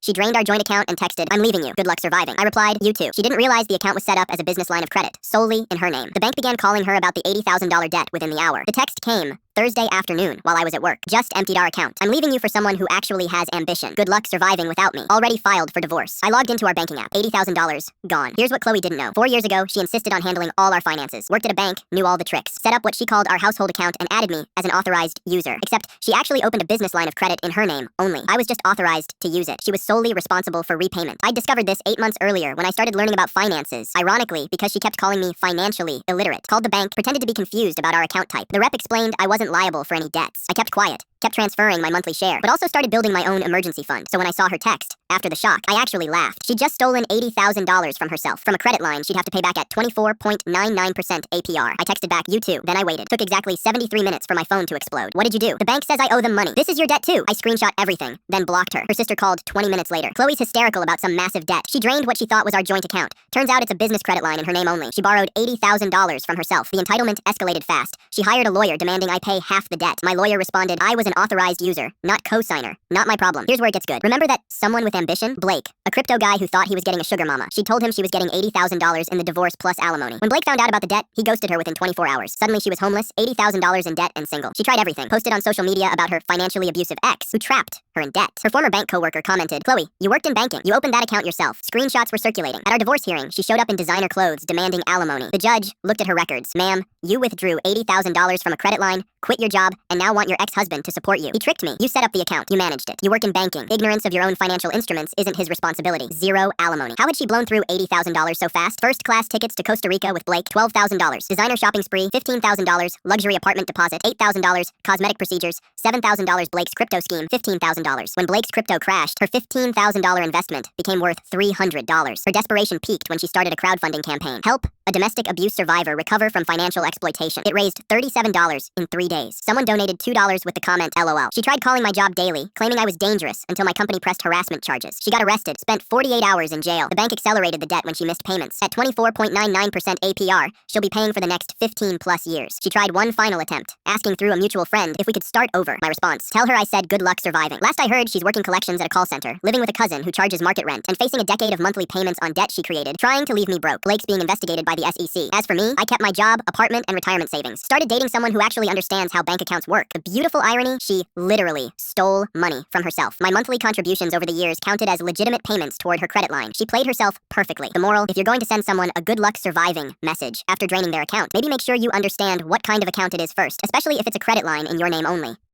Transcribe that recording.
She drained our joint account and texted, "I'm leaving you. Good luck surviving." I replied, "You too." She didn't realize the account was set up as a business line of credit, solely in her name. The bank began calling her about the $80,000 debt within the hour. The text came Thursday afternoon while I was at work. "Just emptied our account. I'm leaving you for someone who actually has ambition. Good luck surviving without me. Already filed for divorce." I logged into our banking app. $80,000 gone. Here's what Chloe didn't know. 4 years ago, she insisted on handling all our finances. Worked at a bank, knew all the tricks. Set up what she called our household account and added me as an authorized user. Except she actually opened a business line of credit in her name only. I was just authorized to use it. She was solely responsible for repayment. I discovered this 8 months earlier when I started learning about finances. Ironically, because she kept calling me financially illiterate. Called the bank, pretended to be confused about our account type. The rep explained I wasn't liable for any debts. I kept quiet, kept transferring my monthly share, but also started building my own emergency fund. So when I saw her text, after the shock, I actually laughed. She'd just stolen $80,000 from herself. From a credit line she'd have to pay back at 24.99% APR. I texted back, "You too." Then I waited. Took exactly 73 minutes for my phone to explode. "What did you do?" "The bank says I owe them money." "This is your debt too." I screenshot everything, then blocked her. Her sister called 20 minutes later. Chloe's hysterical about some massive debt. She drained what she thought was our joint account. Turns out it's a business credit line in her name only. She borrowed $80,000 from herself. The entitlement escalated fast. She hired a lawyer demanding I pay half the debt. My lawyer responded, "I was an authorized user, not co-signer. Not my problem." Here's where it gets good. Remember that someone with ambition? Blake, a crypto guy who thought he was getting a sugar mama. She told him she was getting $80,000 in the divorce plus alimony. When Blake found out about the debt, he ghosted her within 24 hours. Suddenly she was homeless, $80,000 in debt, and single. She tried everything. Posted on social media about her financially abusive ex, who trapped her in debt. Her former bank coworker commented, "Chloe, you worked in banking. You opened that account yourself." Screenshots were circulating. At our divorce hearing, she showed up in designer clothes demanding alimony. The judge looked at her records. "Ma'am, you withdrew $80,000 from a credit line, quit your job, and now want your ex-husband to support you. He tricked me. You set up the account. You managed it. You work in banking. Ignorance of your own financial instruments isn't his responsibility. Zero alimony." How had she blown through $80,000 so fast? First-class tickets to Costa Rica with Blake, $12,000. Designer shopping spree, $15,000. Luxury apartment deposit, $8,000. Cosmetic procedures, $7,000. Blake's crypto scheme, $15,000. When Blake's crypto crashed, her $15,000 investment became worth $300. Her desperation peaked when she started a crowdfunding campaign. Help a domestic abuse survivor recover from financial exploitation. It raised $37 in 3 days. Someone donated $2 with the comment, "LOL." She tried calling my job daily, claiming I was dangerous until my company pressed harassment charges. She got arrested, spent 48 hours in jail. The bank accelerated the debt when she missed payments. At 24.99% APR, she'll be paying for the next 15 plus years. She tried one final attempt, asking through a mutual friend if we could start over. My response, "Tell her I said good luck surviving." Last I heard, she's working collections at a call center, living with a cousin who charges market rent, and facing a decade of monthly payments on debt she created, trying to leave me broke. Blake's being investigated by the SEC. As for me, I kept my job, apartment, and retirement savings. Started dating someone who actually understands how bank accounts work. The beautiful irony, she literally stole money from herself. My monthly contributions over the years counted as legitimate payments toward her credit line. She played herself perfectly. The moral, if you're going to send someone a good luck surviving message after draining their account, maybe make sure you understand what kind of account it is first, especially if it's a credit line in your name only.